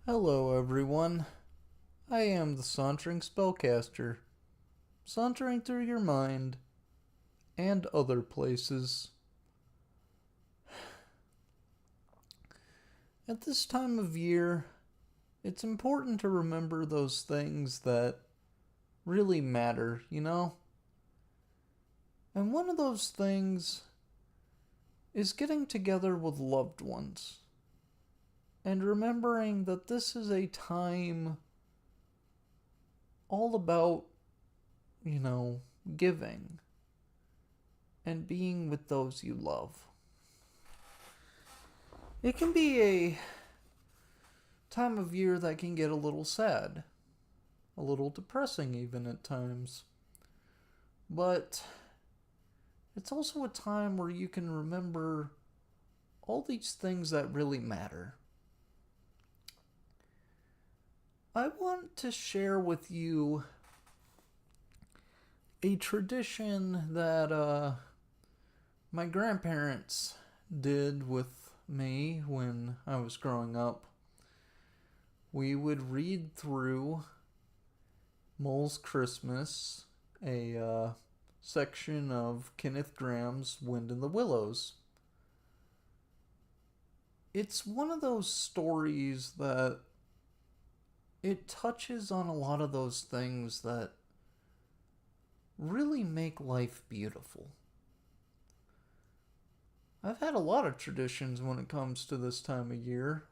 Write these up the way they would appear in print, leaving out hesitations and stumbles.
Hello, everyone. I am the Sauntering Spellcaster, sauntering through your mind and other places. At this time of year, it's important to remember those things that really matter, you know? And one of those things is getting together with loved ones and remembering that this is a time all about, you know, giving and being with those you love. It can be a time of year that can get a little sad, a little depressing even at times. But it's also a time where you can remember all these things that really matter. I want to share with you a tradition that my grandparents did with me when I was growing up. We would read through Mole's Christmas, a section of Kenneth Graham's Wind in the Willows. It's one of those stories that it touches on a lot of those things that really make life beautiful. I've had a lot of traditions when it comes to this time of year.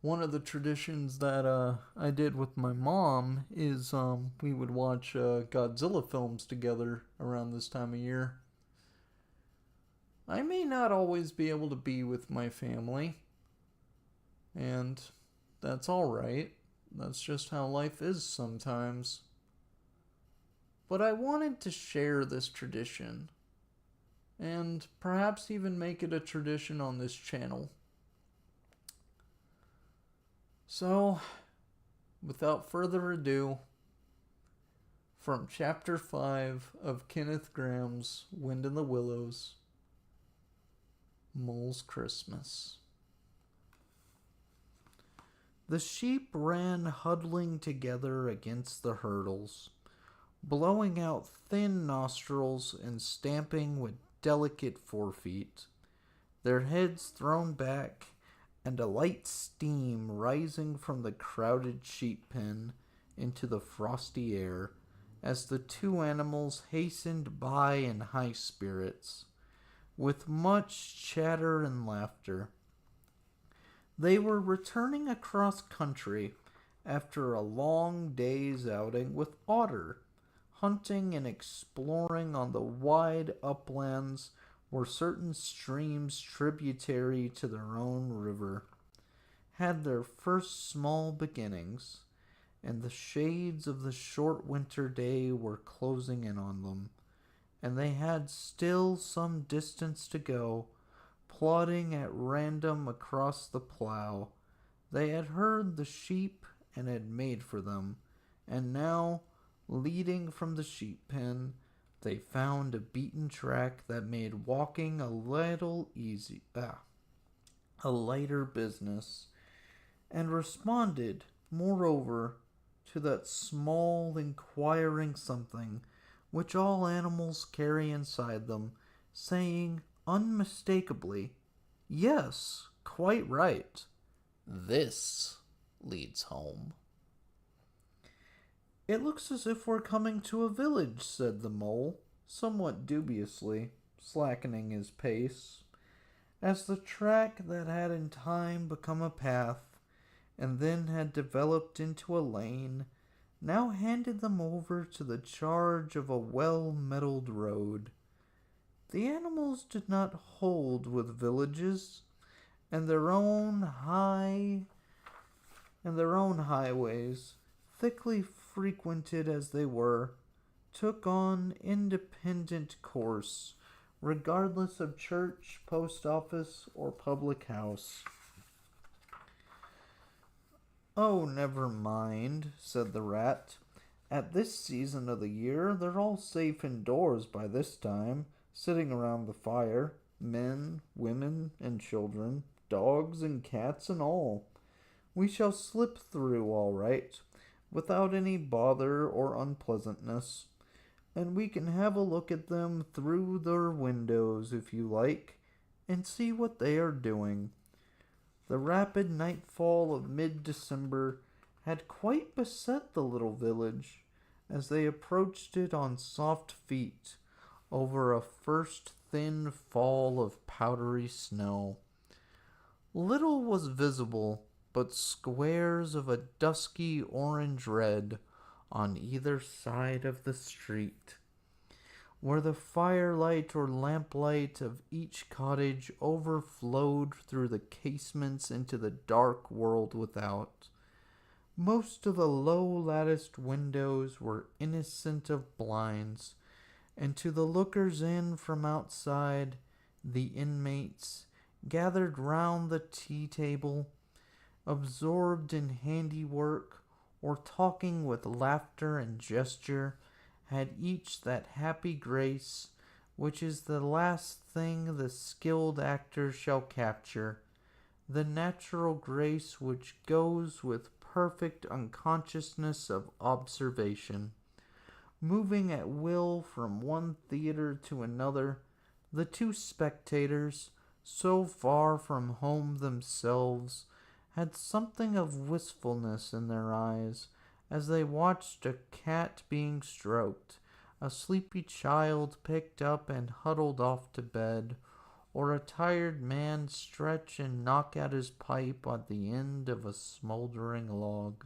One of the traditions that I did with my mom is we would watch Godzilla films together around this time of year. I may not always be able to be with my family, and that's alright. That's just how life is sometimes. But I wanted to share this tradition, and perhaps even make it a tradition on this channel. So, without further ado, from Chapter 5 of Kenneth Graham's Wind in the Willows, Mole's Christmas. The sheep ran huddling together against the hurdles, blowing out thin nostrils and stamping with delicate forefeet, their heads thrown back and a light steam rising from the crowded sheep pen into the frosty air as the two animals hastened by in high spirits, with much chatter and laughter. They were returning across country after a long day's outing with Otter, hunting and exploring on the wide uplands where certain streams tributary to their own river had their first small beginnings, and the shades of the short winter day were closing in on them, and they had still some distance to go, plodding at random across the plough. They had heard the sheep and had made for them, and now, leading from the sheep pen, they found a beaten track that made walking a lighter business, and responded, moreover, to that small inquiring something which all animals carry inside them, saying unmistakably, "Yes, quite right. This leads home." "It looks as if we're coming to a village," said the mole, somewhat dubiously, slackening his pace, as the track that had in time become a path, and then had developed into a lane, now handed them over to the charge of a well-metalled road. The animals did not hold with villages, and their own highways, thickly frequented as they were, took on independent course, regardless of church, post office, or public house. "Oh, never mind," said the rat. "At this season of the year, they're all safe indoors by this time, sitting around the fire, men, women, and children, dogs and cats and all. We shall slip through all right, without any bother or unpleasantness, and we can have a look at them through their windows if you like, and see what they are doing. The rapid nightfall of mid-December had quite beset the little village as they approached it on soft feet over a first thin fall of powdery snow. Little was visible but squares of a dusky orange red on either side of the street, where the firelight or lamplight of each cottage overflowed through the casements into the dark world without. Most of the low latticed windows were innocent of blinds, and to the lookers in from outside, the inmates, gathered round the tea table, absorbed in handiwork, or talking with laughter and gesture, had each that happy grace which is the last thing the skilled actor shall capture, the natural grace which goes with perfect unconsciousness of observation. Moving at will from one theater to another, the two spectators, so far from home themselves, had something of wistfulness in their eyes as they watched a cat being stroked, a sleepy child picked up and huddled off to bed, or a tired man stretch and knock out his pipe on the end of a smoldering log.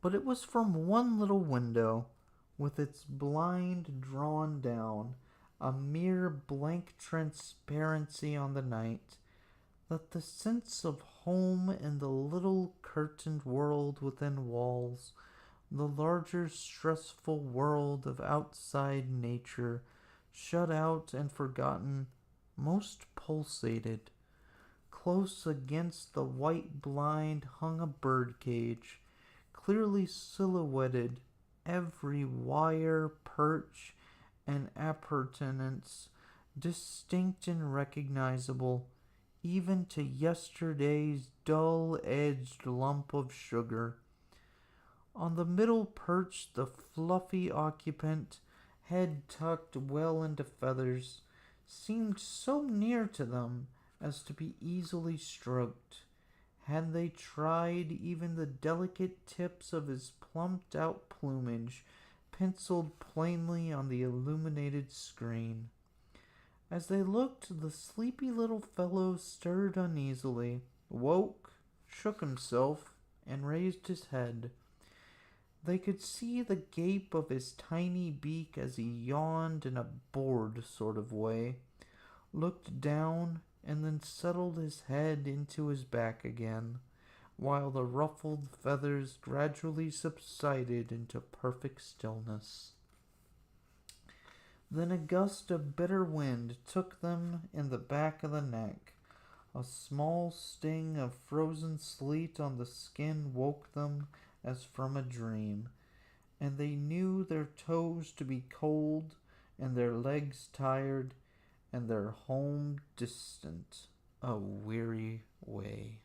But it was from one little window, with its blind drawn down, a mere blank transparency on the night, that the sense of home in the little curtained world within walls, the larger stressful world of outside nature, shut out and forgotten, most pulsated. Close against the white blind hung a birdcage, clearly silhouetted, every wire, perch, and appurtenance distinct and recognizable, even to yesterday's dull-edged lump of sugar. On the middle perched the fluffy occupant, head tucked well into feathers, seemed so near to them as to be easily stroked. Had they tried, even the delicate tips of his plumped out plumage penciled plainly on the illuminated screen. As they looked, the sleepy little fellow stirred uneasily, woke, shook himself, and raised his head. They could see the gape of his tiny beak as he yawned in a bored sort of way, looked down, and then settled his head into his back again, while the ruffled feathers gradually subsided into perfect stillness. Then a gust of bitter wind took them in the back of the neck. A small sting of frozen sleet on the skin woke them as from a dream, and they knew their toes to be cold and their legs tired and their home distant, a weary way.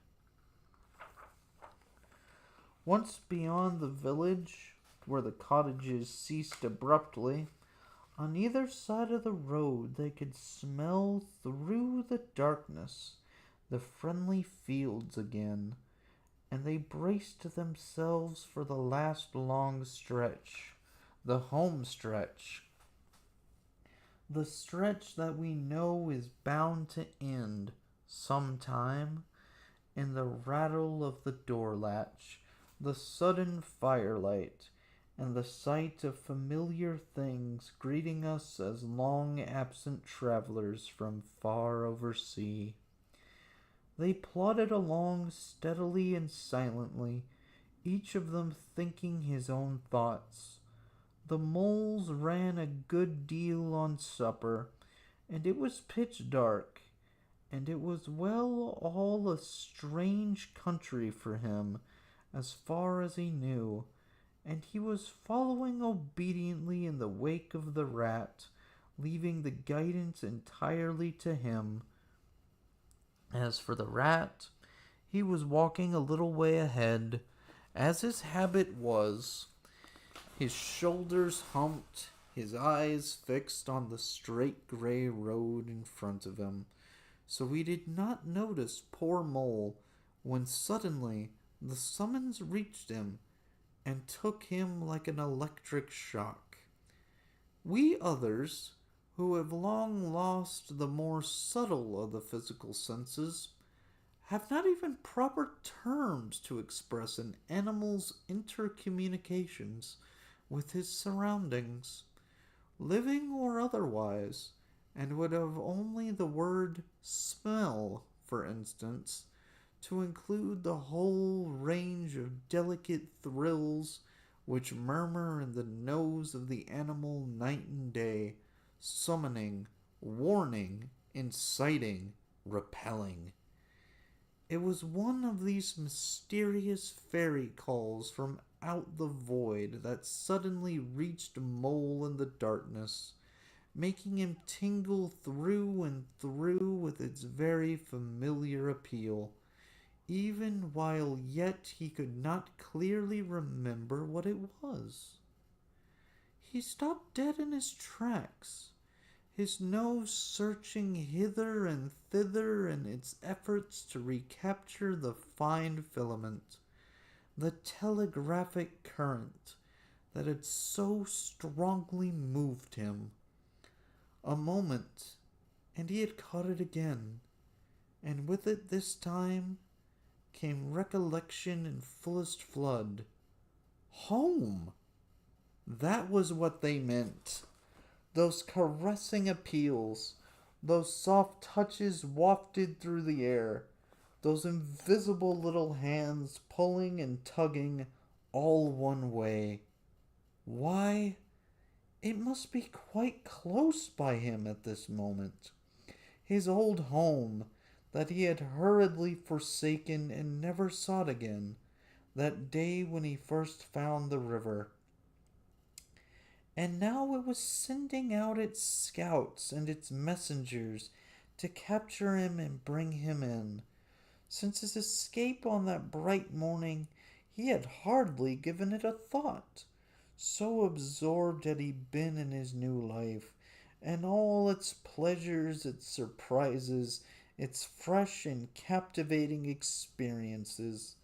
Once beyond the village, where the cottages ceased abruptly, on either side of the road they could smell through the darkness the friendly fields again, and they braced themselves for the last long stretch, the home stretch, the stretch that we know is bound to end sometime in the rattle of the door latch, the sudden firelight, and the sight of familiar things greeting us as long absent travelers from far over sea. They plodded along steadily and silently, each of them thinking his own thoughts. The moles ran a good deal on supper, and it was pitch dark, and it was well all a strange country for him, as far as he knew, and he was following obediently in the wake of the rat, leaving the guidance entirely to him. As for the rat, he was walking a little way ahead, as his habit was, his shoulders humped, his eyes fixed on the straight gray road in front of him, so he did not notice poor Mole when suddenly the summons reached him and took him like an electric shock. We others, who have long lost the more subtle of the physical senses, have not even proper terms to express an animal's intercommunications with his surroundings, living or otherwise, and would have only the word smell, for instance, to include the whole range of delicate thrills which murmur in the nose of the animal night and day, summoning, warning, inciting, repelling. It was one of these mysterious fairy calls from out the void that suddenly reached Mole in the darkness, making him tingle through and through with its very familiar appeal, even while yet he could not clearly remember what it was. He stopped dead in his tracks, his nose searching hither and thither in its efforts to recapture the fine filament, the telegraphic current that had so strongly moved him. A moment, and he had caught it again, and with it this time came recollection in fullest flood. Home! That was what they meant. Those caressing appeals, those soft touches wafted through the air, those invisible little hands pulling and tugging all one way. Why, it must be quite close by him at this moment. His old home that he had hurriedly forsaken and never sought again, that day when he first found the river. And now it was sending out its scouts and its messengers to capture him and bring him in. Since his escape on that bright morning, he had hardly given it a thought, so absorbed had he been in his new life, and all its pleasures, its surprises, its fresh and captivating experiences.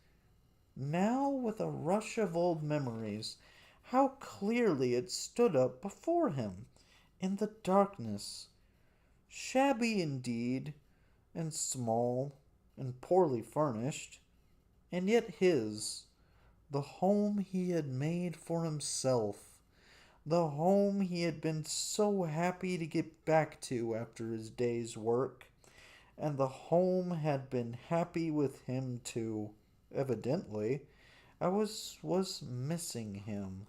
Now, with a rush of old memories, how clearly it stood up before him in the darkness, shabby indeed, and small, and poorly furnished, and yet his, the home he had made for himself, the home he had been so happy to get back to after his day's work, and the home had been happy with him too, evidently. I was missing him,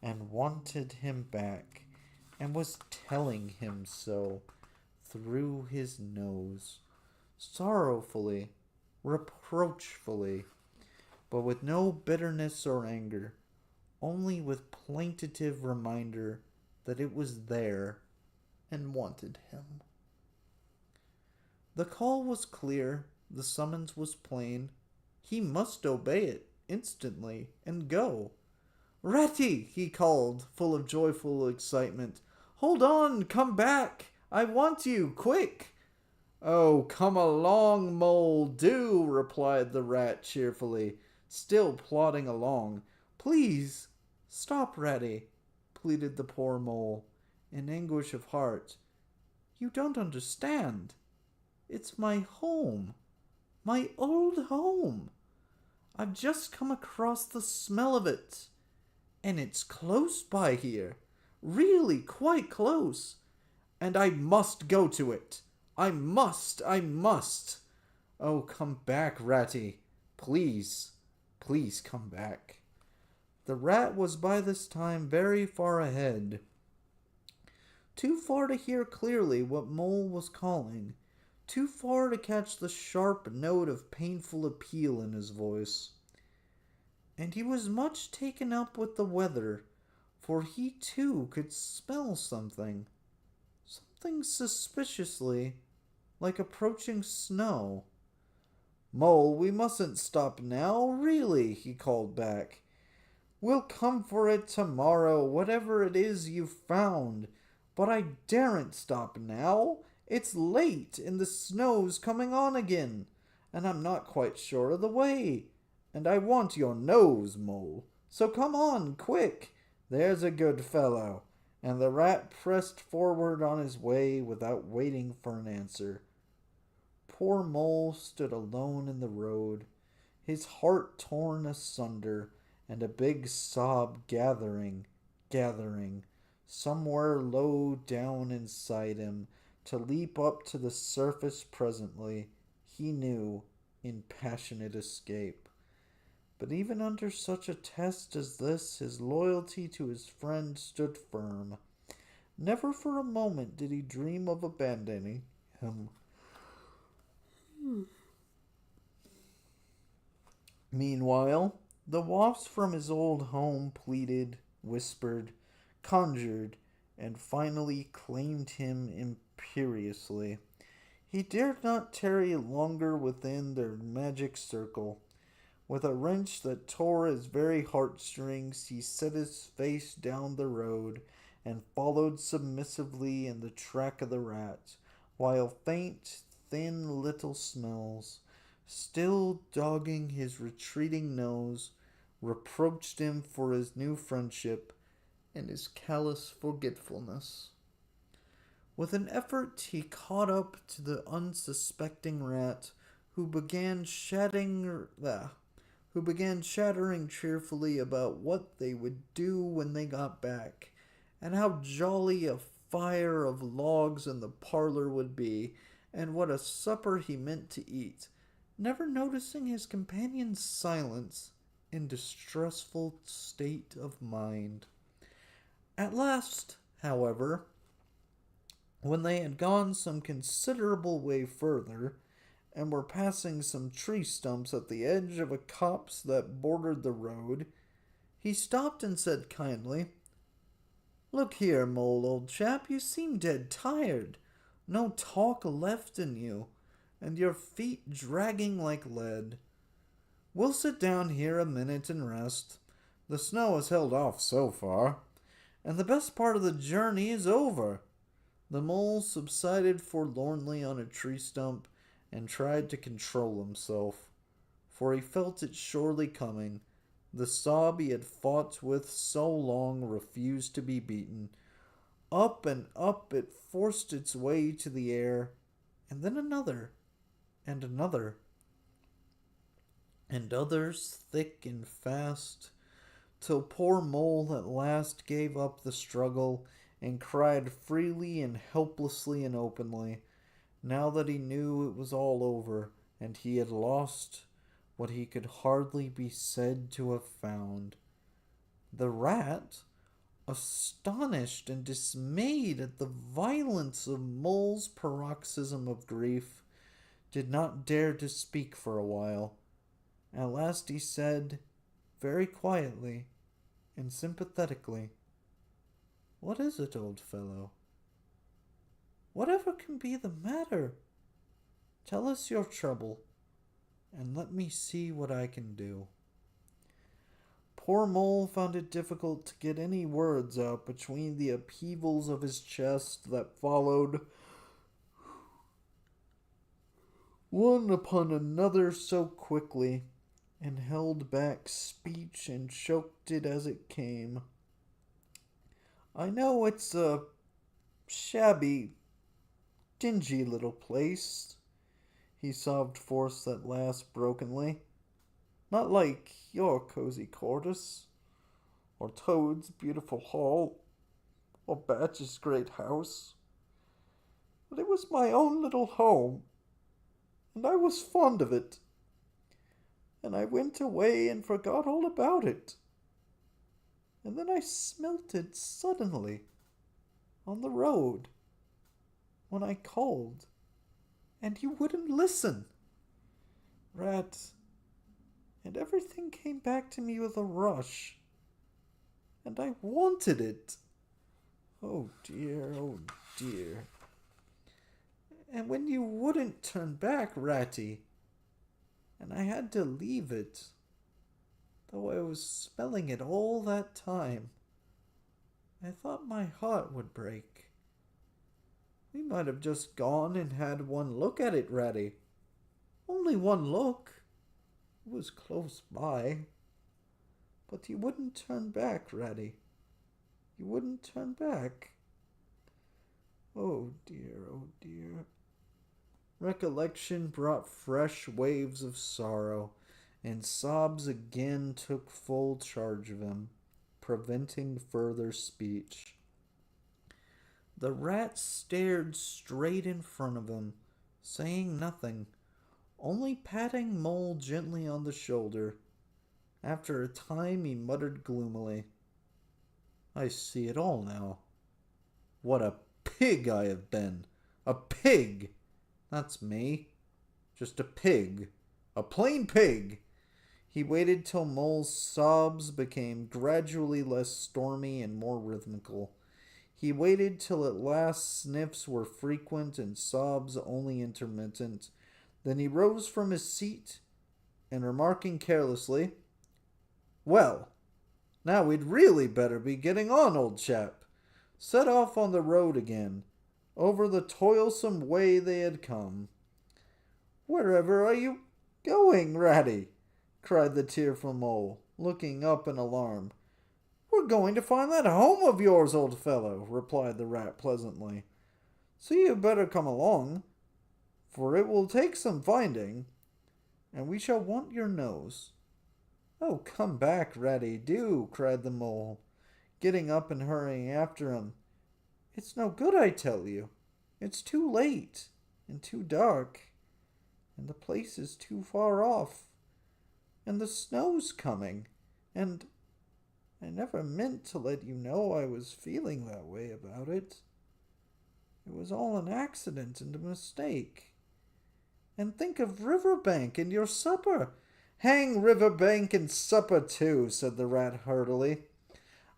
and wanted him back, and was telling him so through his nose, sorrowfully, reproachfully, but with no bitterness or anger, only with plaintive reminder that it was there and wanted him. The call was clear, the summons was plain. He must obey it instantly and go. "Ratty!" he called, full of joyful excitement. "Hold on! Come back! I want you! Quick!" "Oh, come along, Mole, do!" replied the rat cheerfully, still plodding along. "Please, stop, Ratty," pleaded the poor Mole, in anguish of heart. "You don't understand. It's my home. My old home. I've just come across the smell of it. And it's close by here. Really quite close. And I must go to it. I must. Oh, come back, Ratty. Please, please come back." The rat was by this time very far ahead. Too far to hear clearly what Mole was calling. Too far to catch the sharp note of painful appeal in his voice. And he was much taken up with the weather, for he too could smell something suspiciously like approaching snow. Mole, we mustn't stop now, really, he called back. We'll come for it tomorrow, whatever it is you've found. But I daren't stop now. It's late, and the snow's coming on again, and I'm not quite sure of the way. And I want your nose, Mole. So come on, quick. There's a good fellow. And the rat pressed forward on his way without waiting for an answer. Poor Mole stood alone in the road, his heart torn asunder, and a big sob gathering, somewhere low down inside him, to leap up to the surface presently, he knew, in passionate escape. But even under such a test as this, his loyalty to his friend stood firm. Never for a moment did he dream of abandoning him. Meanwhile, the wasps from his old home pleaded, whispered, conjured, and finally claimed him imperiously. He dared not tarry longer within their magic circle. With a wrench that tore his very heartstrings, he set his face down the road and followed submissively in the track of the rat, while faint, thin little smells, still dogging his retreating nose, reproached him for his new friendship and his callous forgetfulness. With an effort, he caught up to the unsuspecting rat, who began chattering cheerfully about what they would do when they got back, and how jolly a fire of logs in the parlor would be, and what a supper he meant to eat, never noticing his companion's silence and distressful state of mind. At last, however, when they had gone some considerable way further, and were passing some tree stumps at the edge of a copse that bordered the road, he stopped and said kindly, "Look here, Mole, old chap, you seem dead tired. No talk left in you, and your feet dragging like lead. We'll sit down here a minute and rest. The snow has held off so far, and the best part of the journey is over." The mole subsided forlornly on a tree stump and tried to control himself, for he felt it surely coming. The sob he had fought with so long refused to be beaten. Up and up it forced its way to the air, and then another, and another, and others thick and fast, till poor Mole at last gave up the struggle and cried freely and helplessly and openly, now that he knew it was all over, and he had lost what he could hardly be said to have found. The rat, astonished and dismayed at the violence of Mole's paroxysm of grief, did not dare to speak for a while. At last he said, very quietly and sympathetically, "What is it, old fellow? Whatever can be the matter? Tell us your trouble, and let me see what I can do." Poor Mole found it difficult to get any words out between the upheavals of his chest that followed one upon another so quickly, and held back speech and choked it as it came. "I know it's a shabby, dingy little place," he sobbed forth at last brokenly. "Not like your cozy quarters, or Toad's beautiful hall, or Badger's great house. But it was my own little home, and I was fond of it. And I went away and forgot all about it. And then I smelt it suddenly on the road when I called, and you wouldn't listen, Rat, and everything came back to me with a rush, and I wanted it. Oh dear, oh dear. And when you wouldn't turn back, Ratty, and I had to leave it, though I was smelling it all that time. I thought my heart would break. We might have just gone and had one look at it, Ratty. Only one look. It was close by. But you wouldn't turn back, Ratty. You wouldn't turn back. Oh dear, oh dear. Recollection brought fresh waves of sorrow, and sobs again took full charge of him, preventing further speech. The rat stared straight in front of him, saying nothing, only patting Mole gently on the shoulder. After a time he muttered gloomily, I see it all now. What a pig I have been! A pig! That's me. Just a pig. A plain pig! He waited till Mole's sobs became gradually less stormy and more rhythmical. He waited till at last sniffs were frequent and sobs only intermittent. Then he rose from his seat and, remarking carelessly, Well, now we'd really better be getting on, old chap, set off on the road again, over the toilsome way they had come. Wherever are you going, Ratty? Cried the tearful Mole, looking up in alarm. We're going to find that home of yours, old fellow, replied the rat pleasantly. So you'd better come along, for it will take some finding, and we shall want your nose. Oh, come back, Ratty, do, cried the Mole, getting up and hurrying after him. It's no good, I tell you. It's too late, and too dark, and the place is too far off, and the snow's coming, and I never meant to let you know I was feeling that way about it. It was all an accident and a mistake. And think of Riverbank and your supper. Hang Riverbank and supper too, said the rat heartily.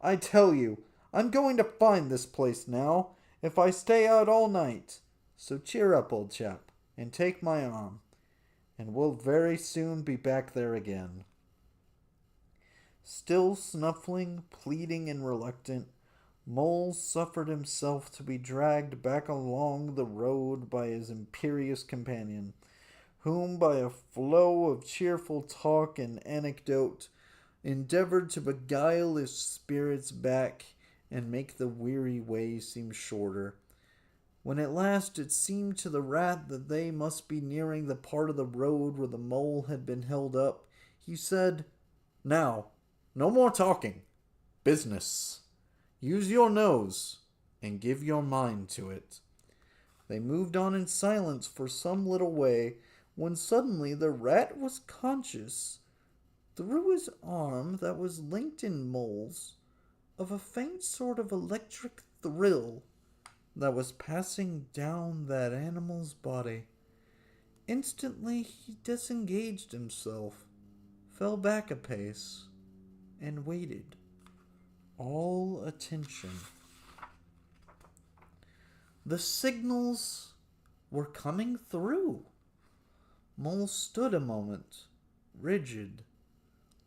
I tell you, I'm going to find this place now, if I stay out all night. So cheer up, old chap, and take my arm, and we'll very soon be back there again. Still snuffling, pleading, and reluctant, Mole suffered himself to be dragged back along the road by his imperious companion, whom by a flow of cheerful talk and anecdote endeavored to beguile his spirits back and make the weary way seem shorter. When at last it seemed to the rat that they must be nearing the part of the road where the Mole had been held up, he said, Now, no more talking. Business. Use your nose and give your mind to it. They moved on in silence for some little way, when suddenly the rat was conscious, through his arm that was linked in Mole's, of a faint sort of electric thrill that was passing down that animal's body. Instantly he disengaged himself, fell back a pace, and waited, all attention. The signals were coming through. Mole stood a moment, rigid,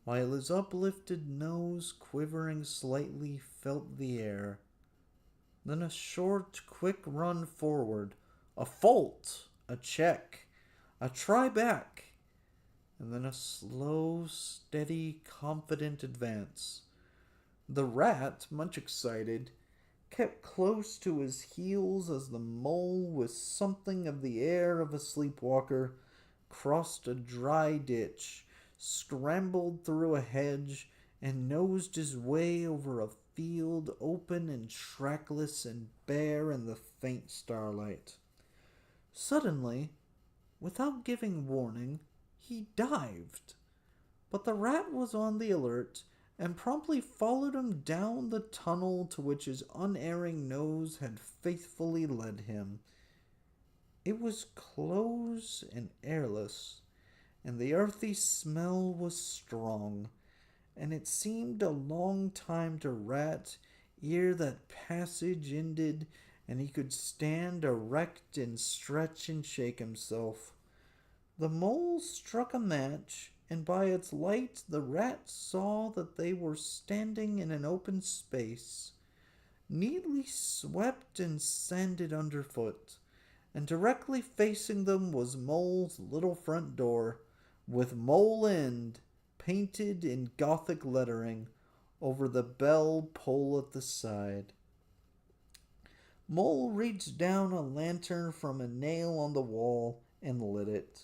while his uplifted nose, quivering slightly, felt the air. Then a short, quick run forward, a fault, a check, a try back, and then a slow, steady, confident advance. The rat, much excited, kept close to his heels as the Mole, with something of the air of a sleepwalker, crossed a dry ditch, scrambled through a hedge, and nosed his way over a field open and trackless and bare in the faint starlight. Suddenly, without giving warning, he dived, but the rat was on the alert and promptly followed him down the tunnel to which his unerring nose had faithfully led him. It was close and airless, and the earthy smell was strong, and it seemed a long time to Rat ere that passage ended and he could stand erect and stretch and shake himself. The mole struck a match, and by its light the rat saw that they were standing in an open space, neatly swept and sanded underfoot, and directly facing them was Mole's little front door, with Mole End painted in Gothic lettering over the bell pull at the side. Mole reached down a lantern from a nail on the wall and lit it,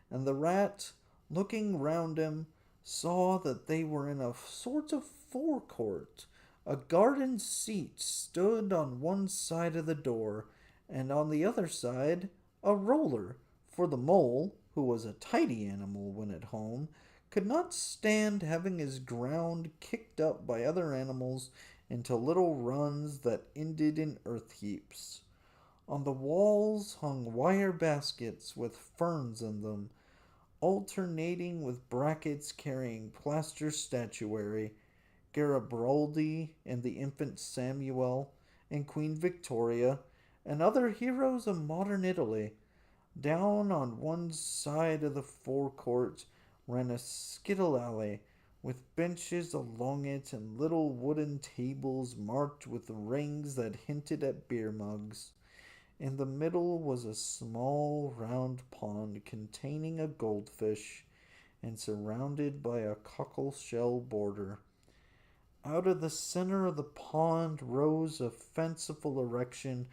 and the rat, looking round him, saw that they were in a sort of forecourt. A garden seat stood on one side of the door, and on the other side a roller, for the mole, who was a tidy animal when at home, could not stand having his ground kicked up by other animals into little runs that ended in earth heaps. On the walls hung wire baskets with ferns in them, alternating with brackets carrying plaster statuary, Garibaldi and the infant Samuel, and Queen Victoria, and other heroes of modern Italy. Down on one side of the forecourt ran a skittle alley, with benches along it and little wooden tables marked with rings that hinted at beer mugs. In the middle was a small round pond containing a goldfish, and surrounded by a cockle-shell border. Out of the center of the pond rose a fanciful erection,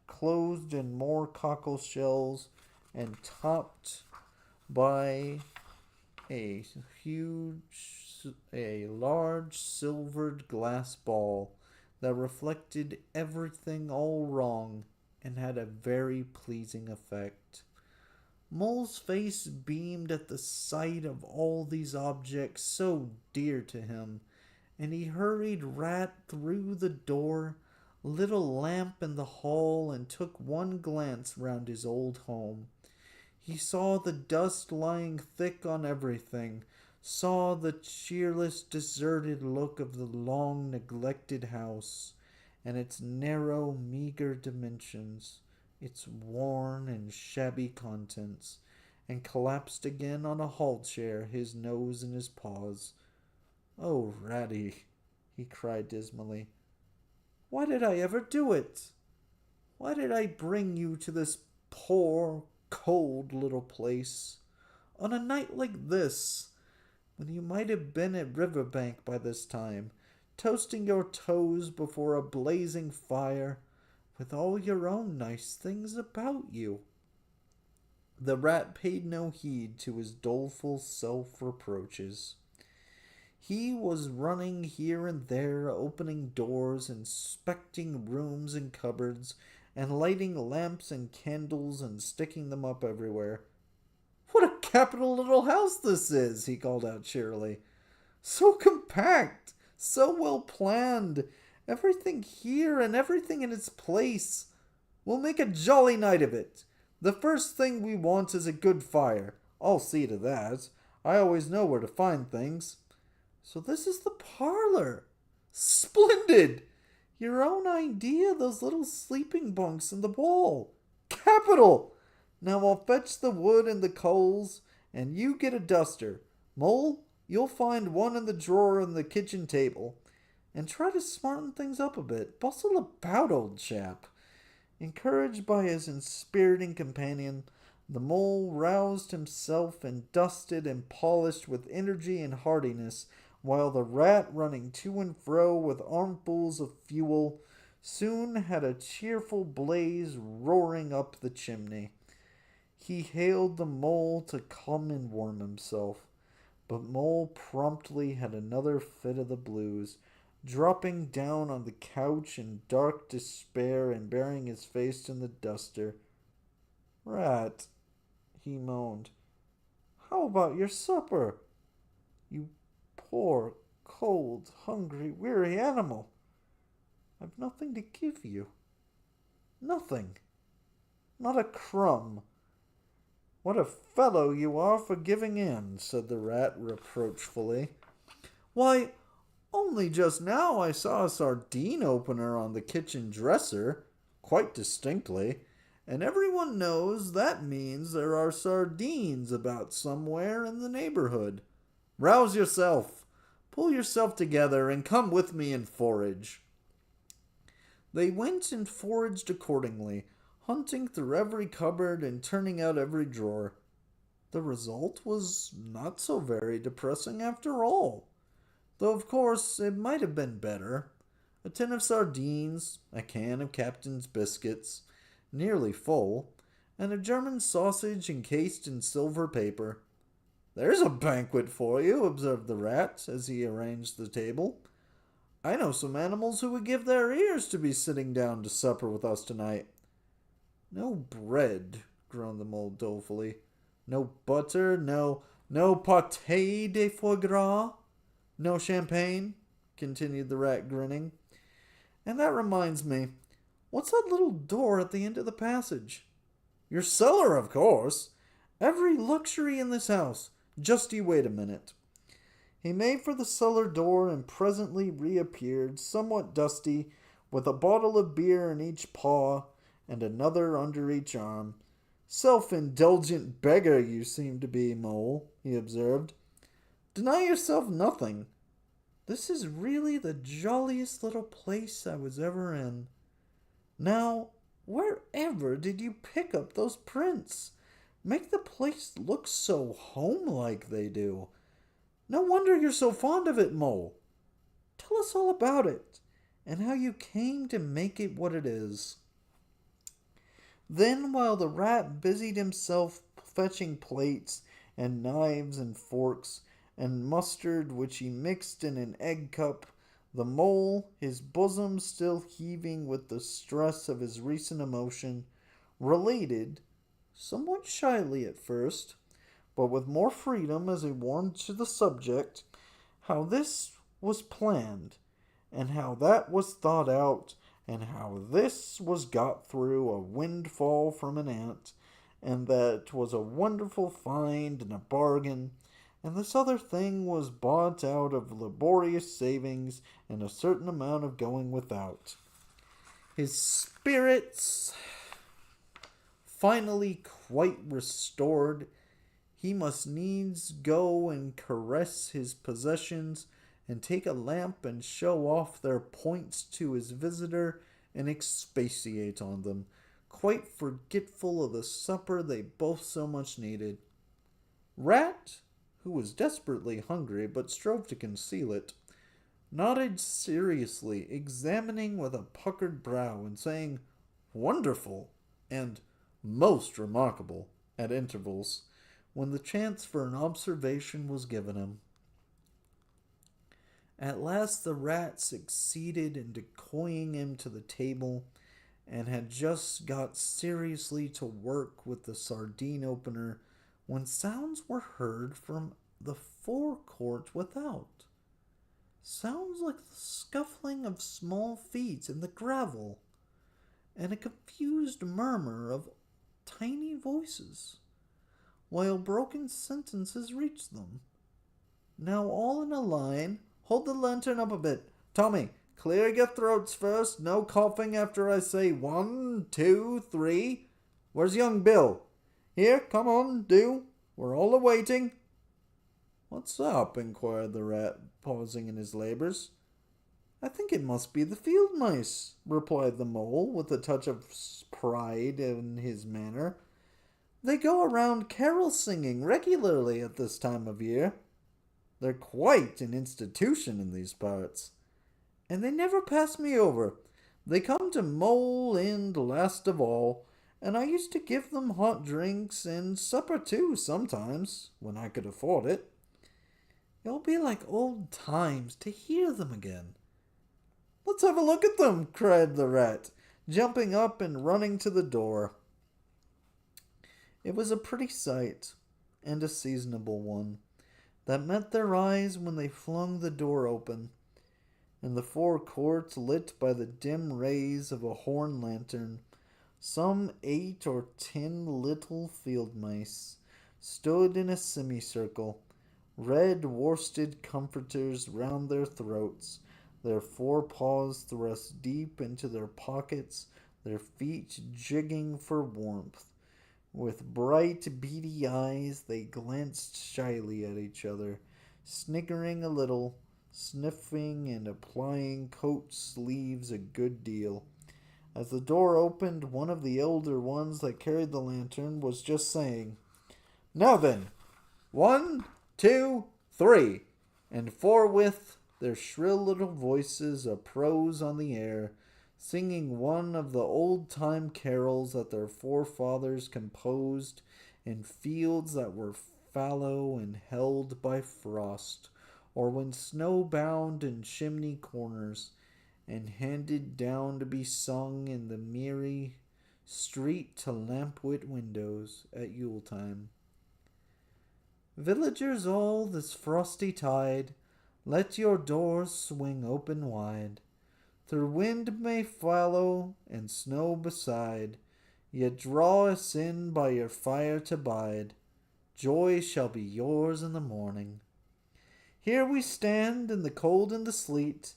clothed in more cockle shells and topped by a large silvered glass ball that reflected everything all wrong and had a very pleasing effect. Mole's face beamed at the sight of all these objects so dear to him, and he hurried Rat through the door, lit a lamp in the hall, and took one glance round his old home. He saw the dust lying thick on everything, saw the cheerless, deserted look of the long neglected house, and its narrow, meager dimensions, its worn and shabby contents, and collapsed again on a hall chair, his nose in his paws. "Oh, Ratty," he cried dismally, "why did I ever do it? Why did I bring you to this poor, cold little place on a night like this, when you might have been at Riverbank by this time, toasting your toes before a blazing fire, with all your own nice things about you?" The rat paid no heed to his doleful self-reproaches. He was running here and there, opening doors, inspecting rooms and cupboards, and lighting lamps and candles and sticking them up everywhere. "What a capital little house this is!" he called out cheerily. "So compact, so well planned, everything here and everything in its place. We'll make a jolly night of it. The first thing we want is a good fire. I'll see to that. I always know where to find things. So this is the parlor. Splendid! Your own idea, those little sleeping bunks in the wall. Capital! Now I'll fetch the wood and the coals, and you get a duster. Mole, you'll find one in the drawer in the kitchen table. And try to smarten things up a bit. Bustle about, old chap." Encouraged by his inspiriting companion, the mole roused himself and dusted and polished with energy and heartiness, while the rat, running to and fro with armfuls of fuel, soon had a cheerful blaze roaring up the chimney. He hailed the mole to come and warm himself, but Mole promptly had another fit of the blues, dropping down on the couch in dark despair and burying his face in the duster. "Rat," he moaned, "how about your supper? You poor, cold, hungry, weary animal. I've nothing to give you. Nothing. Not a crumb." "What a fellow you are for giving in," said the rat reproachfully. "Why, only just now I saw a sardine opener on the kitchen dresser, quite distinctly, And everyone knows that means there are sardines about somewhere in the neighborhood. Rouse yourself, pull yourself together, and come with me and forage." They went and foraged accordingly, hunting through every cupboard and turning out every drawer. The result was not so very depressing after all, though of course it might have been better. A tin of sardines, a can of Captain's biscuits, nearly full, and a German sausage encased in silver paper. "There's a banquet for you," observed the rat as he arranged the table. "I know some animals who would give their ears to be sitting down to supper with us tonight." "No bread," groaned the mole dolefully. "No butter, no pâté de foie gras, no champagne," continued the rat, grinning. "And that reminds me, what's that little door at the end of the passage?" "Your cellar, of course. Every luxury in this house. Just you wait a minute." He made for the cellar door and presently reappeared, somewhat dusty, with a bottle of beer in each paw and another under each arm. "Self-indulgent beggar you seem to be, Mole," he observed. "Deny yourself nothing. This is really the jolliest little place I was ever in. Now, wherever did you pick up those prints? Make the place look so home-like they do. No wonder you're so fond of it, Mole. Tell us all about it, and how you came to make it what it is." Then, while the rat busied himself fetching plates and knives and forks and mustard which he mixed in an egg cup, the mole, his bosom still heaving with the stress of his recent emotion, related, somewhat shyly at first, but with more freedom as he warmed to the subject, how this was planned, and how that was thought out, and how this was got through a windfall from an ant, and that was a wonderful find and a bargain, and this other thing was bought out of laborious savings and a certain amount of going without. His spirits finally quite restored, he must needs go and caress his possessions, and take a lamp and show off their points to his visitor, and expatiate on them, quite forgetful of the supper they both so much needed. Rat, who was desperately hungry but strove to conceal it, nodded seriously, examining with a puckered brow, and saying "wonderful" and "most remarkable" at intervals, when the chance for an observation was given him. At last the rat succeeded in decoying him to the table, and had just got seriously to work with the sardine opener when sounds were heard from the forecourt without. Sounds like the scuffling of small feet in the gravel, and a confused murmur of tiny voices, while broken sentences reached them. Now all in a line. "Hold the lantern up a bit. Tommy, clear your throats first. No coughing after I say 1, 2, 3. Where's young Bill? Here, come on, do. We're all awaiting." "What's up?" inquired the rat, pausing in his labors. "I think it must be the field mice," replied the mole, with a touch of pride in his manner. "They go around carol singing regularly at this time of year. They're quite an institution in these parts. And they never pass me over. They come to Mole End last of all, and I used to give them hot drinks and supper too sometimes, when I could afford it. It'll be like old times to hear them again." "Let's have a look at them," cried the rat, jumping up and running to the door. It was a pretty sight, and a seasonable one, that met their eyes when they flung the door open. In the forecourt, lit by the dim rays of a horn lantern, some 8 or 10 little field mice stood in a semicircle, red worsted comforters round their throats, their forepaws thrust deep into their pockets, their feet jigging for warmth. With bright, beady eyes, they glanced shyly at each other, sniggering a little, sniffing and applying coat sleeves a good deal. As the door opened, one of the elder ones that carried the lantern was just saying, "Now then, 1, 2, 3," and forthwith their shrill little voices uprose on the air, singing one of the old-time carols that their forefathers composed in fields that were fallow and held by frost, or when snow-bound in chimney corners, and handed down to be sung in the merry street to lamp-lit windows at Yule-time. Villagers all this frosty tide, let your doors swing open wide. Through wind may follow, and snow beside, yet draw us in by your fire to bide. Joy shall be yours in the morning. Here we stand in the cold and the sleet,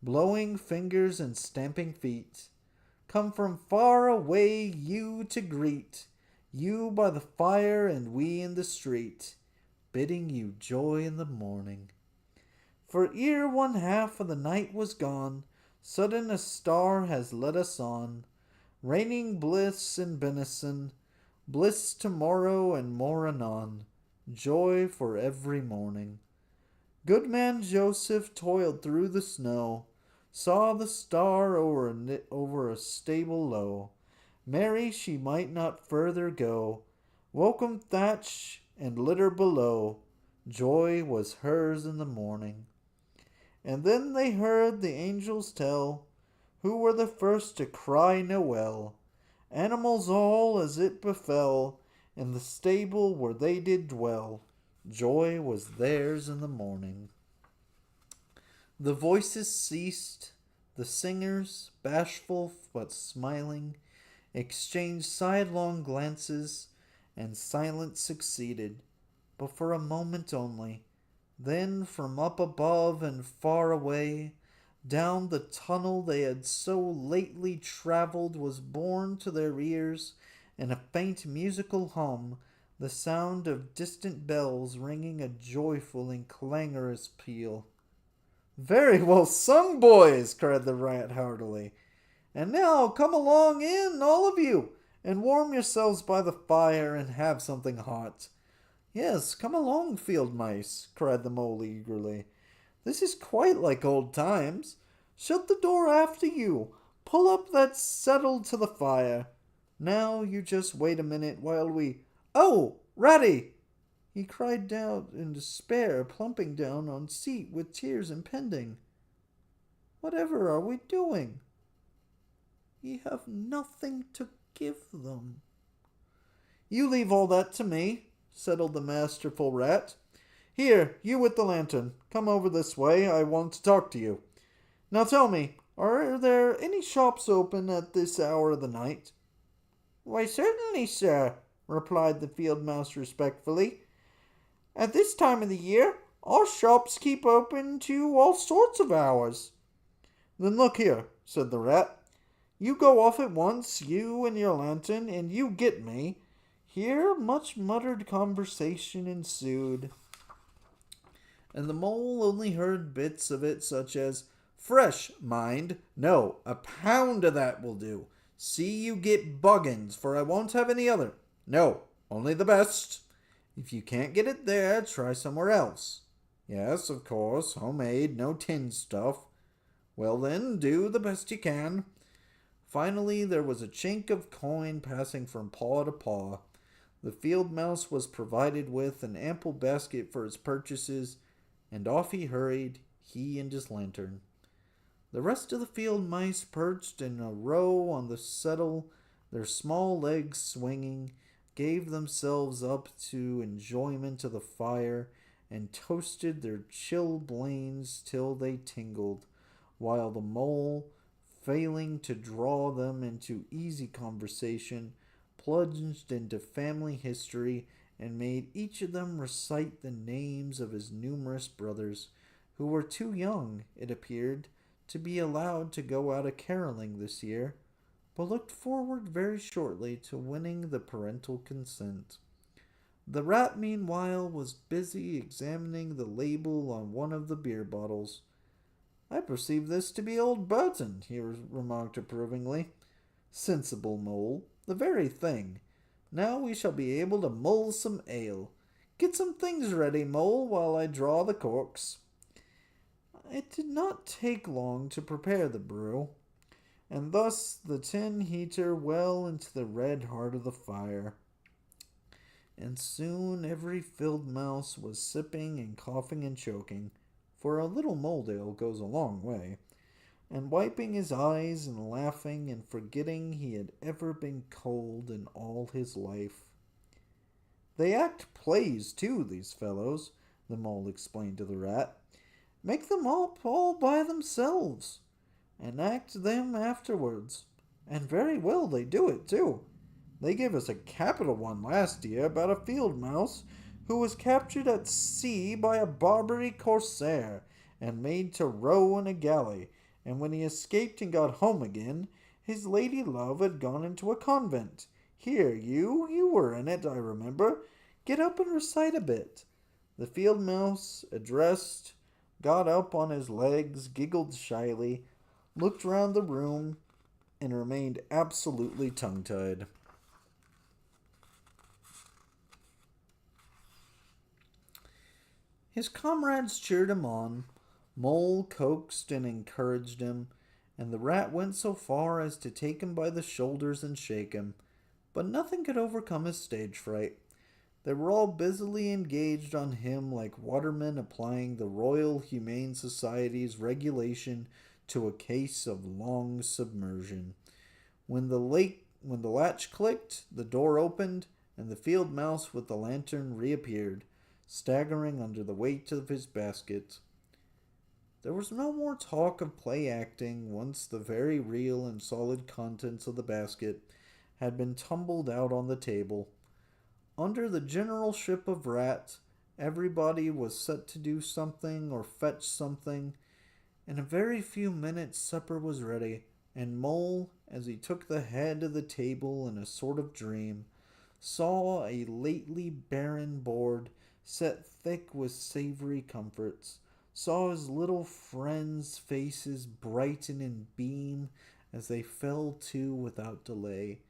blowing fingers and stamping feet. Come from far away you to greet, you by the fire and we in the street, bidding you joy in the morning. For ere one half of the night was gone, sudden a star has led us on, raining bliss and benison, bliss tomorrow and more anon, joy for every morning. Good man Joseph toiled through the snow, saw the star over a stable low. Mary she might not further go, welcome thatch and litter below, joy was hers in the morning. And then they heard the angels tell, who were the first to cry Noel. Animals all as it befell, in the stable where they did dwell, joy was theirs in the morning. The voices ceased, the singers, bashful but smiling, exchanged sidelong glances, and silence succeeded, but for a moment only. Then from up above and far away, down the tunnel they had so lately travelled was borne to their ears, in a faint musical hum, the sound of distant bells ringing a joyful and clangorous peal. "Very well sung, boys!" cried the rat heartily. "And now come along in, all of you, and warm yourselves by the fire and have something hot." "Yes, come along, field mice," cried the mole eagerly. "This is quite like old times. Shut the door after you. Pull up that settle to the fire. Now you just wait a minute while we... Oh, Ratty!" he cried out in despair, plumping down on seat with tears impending. "Whatever are we doing?" "Ye have nothing to give them." "You leave all that to me," settled the masterful rat. "Here, you with the lantern, come over this way. I want to talk to you. Now tell me, are there any shops open at this hour of the night?" "Why, certainly, sir," replied the field mouse respectfully. "At this time of the year, our shops keep open to all sorts of hours." "Then look here," said the rat. "You go off at once, you and your lantern, and you get me." Here much muttered conversation ensued, and the mole only heard bits of it, such as, "Fresh, mind. No, a pound of that will do. See you get Buggins, for I won't have any other. No, only the best. If you can't get it there, try somewhere else. Yes, of course, homemade, no tin stuff. Well then, do the best you can." Finally, there was a chink of coin passing from paw to paw. The field mouse was provided with an ample basket for his purchases, and off he hurried, he and his lantern. The rest of the field mice perched in a row on the settle, their small legs swinging, gave themselves up to enjoyment of the fire, and toasted their chilblains till they tingled, while the mole, failing to draw them into easy conversation, plunged into family history and made each of them recite the names of his numerous brothers, who were too young, it appeared, to be allowed to go out a caroling this year. but looked forward very shortly to winning the parental consent. The rat, meanwhile, was busy examining the label on one of the beer bottles. I perceive this to be old Burton, he remarked approvingly. Sensible mole, the very thing. Now we shall be able to mull some ale. Get some things ready, mole, while I draw the corks. It did not take long to prepare the brew, and thus the tin heater well into the red heart of the fire. And soon every field mouse was sipping and coughing and choking, for a little mold ale goes a long way, and wiping his eyes and laughing and forgetting he had ever been cold in all his life. They act plays, too, these fellows, the mole explained to the rat. Make them up all by themselves, and act them afterwards. And very well they do it, too. They gave us a capital one last year about a field mouse who was captured at sea by a Barbary corsair and made to row in a galley, and when he escaped and got home again, his lady love had gone into a convent. Here, you were in it, I remember. Get up and recite a bit. The field mouse, addressed, got up on his legs, giggled shyly, looked round the room, and remained absolutely tongue-tied. His comrades cheered him on. Mole coaxed and encouraged him, and the rat went so far as to take him by the shoulders and shake him. But nothing could overcome his stage fright. They were all busily engaged on him like watermen applying the Royal Humane Society's regulation to a case of long submersion. When the latch clicked, the door opened, and the field mouse with the lantern reappeared, staggering under the weight of his basket. There was no more talk of play acting once the very real and solid contents of the basket had been tumbled out on the table. Under the generalship of Rat, everybody was set to do something or fetch something. In a very few minutes supper was ready, and Mole, as he took the head of the table in a sort of dream, saw a lately barren board set thick with savory comforts, saw his little friends' faces brighten and beam as they fell to without delay,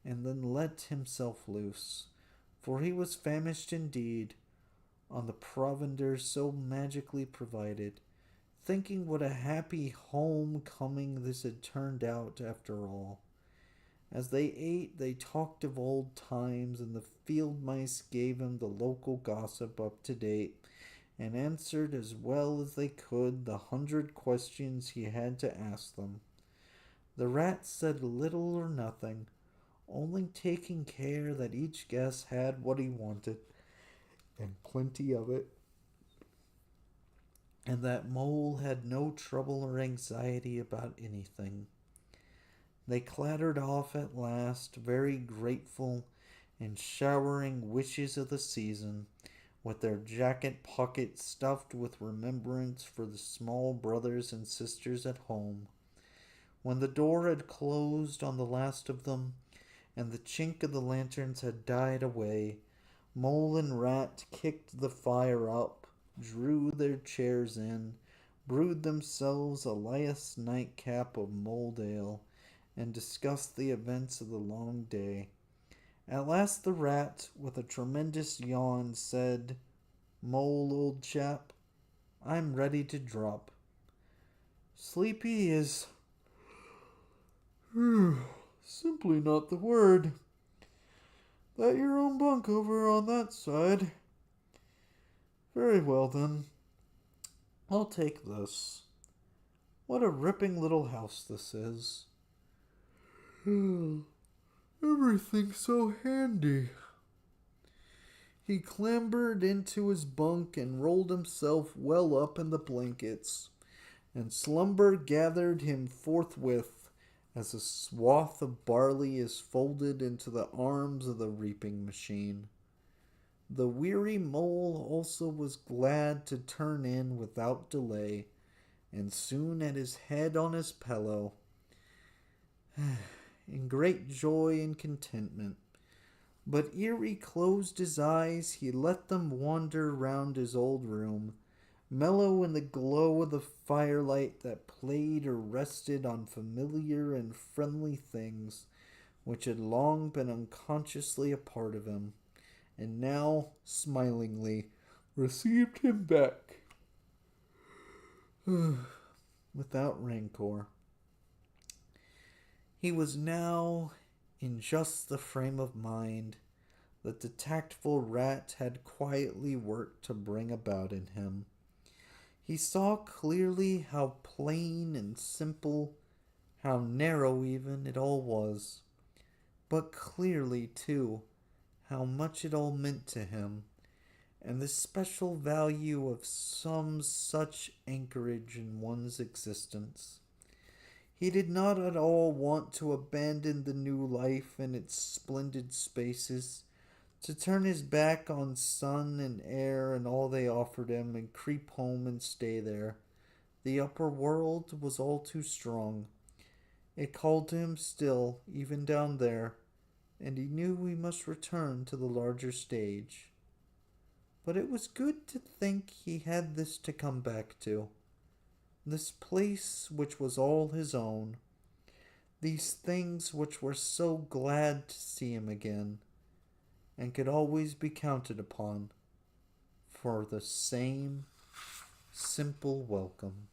and then let himself loose, for he was famished indeed, on the provender so magically provided, thinking what a happy homecoming this had turned out after all. As they ate, they talked of old times, and the field mice gave him the local gossip up to date, and answered as well as they could the 100 questions he had to ask them. The rat said little or nothing, only taking care that each guest had what he wanted, and plenty of it, and that Mole had no trouble or anxiety about anything. They clattered off at last, very grateful, and showering wishes of the season, with their jacket pockets stuffed with remembrance for the small brothers and sisters at home. When the door had closed on the last of them, and the chink of the lanterns had died away, Mole and Rat kicked the fire up, drew their chairs in, brewed themselves a last nightcap of mold ale, and discussed the events of the long day. At last the rat, with a tremendous yawn, said, "Mole, old chap, I'm ready to drop. Sleepy is simply not the word. That your own bunk over on that side? Very well then. I'll take this. What a ripping little house this is. Everything's so handy." He clambered into his bunk and rolled himself well up in the blankets, and slumber gathered him forthwith as a swath of barley is folded into the arms of the reaping machine. The weary mole also was glad to turn in without delay, and soon had his head on his pillow. in great joy and contentment. But ere he closed his eyes, he let them wander round his old room, mellow in the glow of the firelight that played or rested on familiar and friendly things which had long been unconsciously a part of him, and now, smilingly, received him back without rancor. He was now in just the frame of mind that the tactful rat had quietly worked to bring about in him. He saw clearly how plain and simple, how narrow even, it all was, but clearly, too, how much it all meant to him, and the special value of some such anchorage in one's existence. He did not at all want to abandon the new life and its splendid spaces, to turn his back on sun and air and all they offered him, and creep home and stay there. The upper world was all too strong. It called to him still, even down there, and he knew he must return to the larger stage. But it was good to think he had this to come back to, this place which was all his own, these things which were so glad to see him again, and could always be counted upon for the same simple welcome.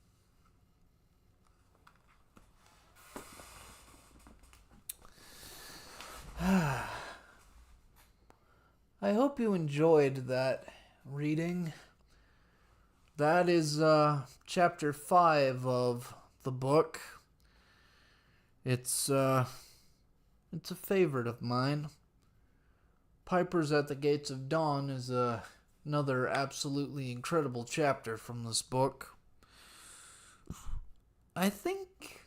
I hope you enjoyed that reading. That is chapter 5 of the book. It's a favorite of mine. Pipers at the Gates of Dawn is another absolutely incredible chapter from this book. I think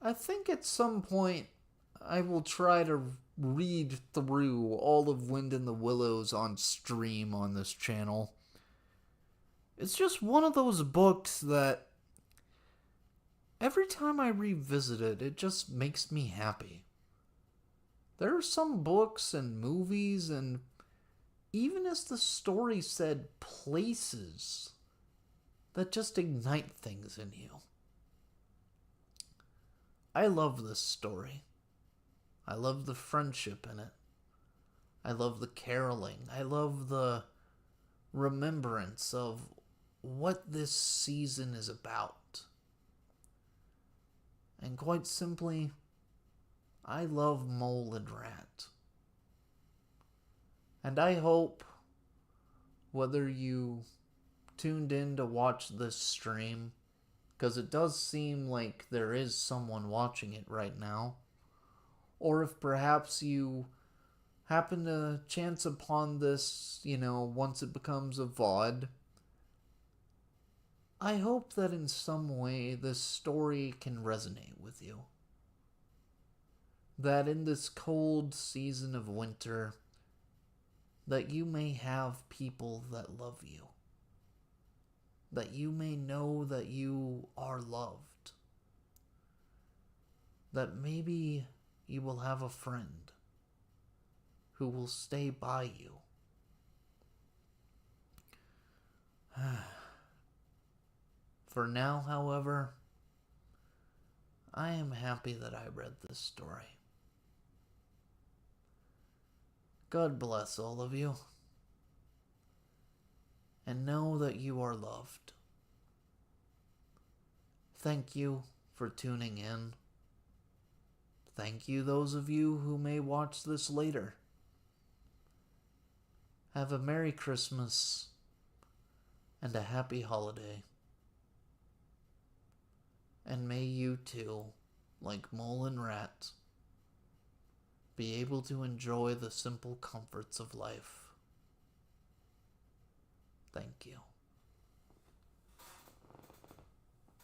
at some point I will try to read through all of Wind in the Willows on stream on this channel. It's just one of those books that every time I revisit it, it just makes me happy. There are some books and movies and even as the story said, places that just ignite things in you. I love this story. I love the friendship in it. I love the caroling. I love the remembrance of what this season is about. And quite simply, I love Mole and Rat. And I hope, whether you tuned in to watch this stream, because it does seem like there is someone watching it right now, or if perhaps you happen to chance upon this, once it becomes a VOD, I hope that in some way this story can resonate with you. That in this cold season of winter, that you may have people that love you. That you may know that you are loved. That maybe you will have a friend who will stay by you. For now, however, I am happy that I read this story. God bless all of you. And know that you are loved. Thank you for tuning in. Thank you, those of you who may watch this later. Have a Merry Christmas and a Happy Holiday. And may you too, like Mole and Rat, be able to enjoy the simple comforts of life. Thank you.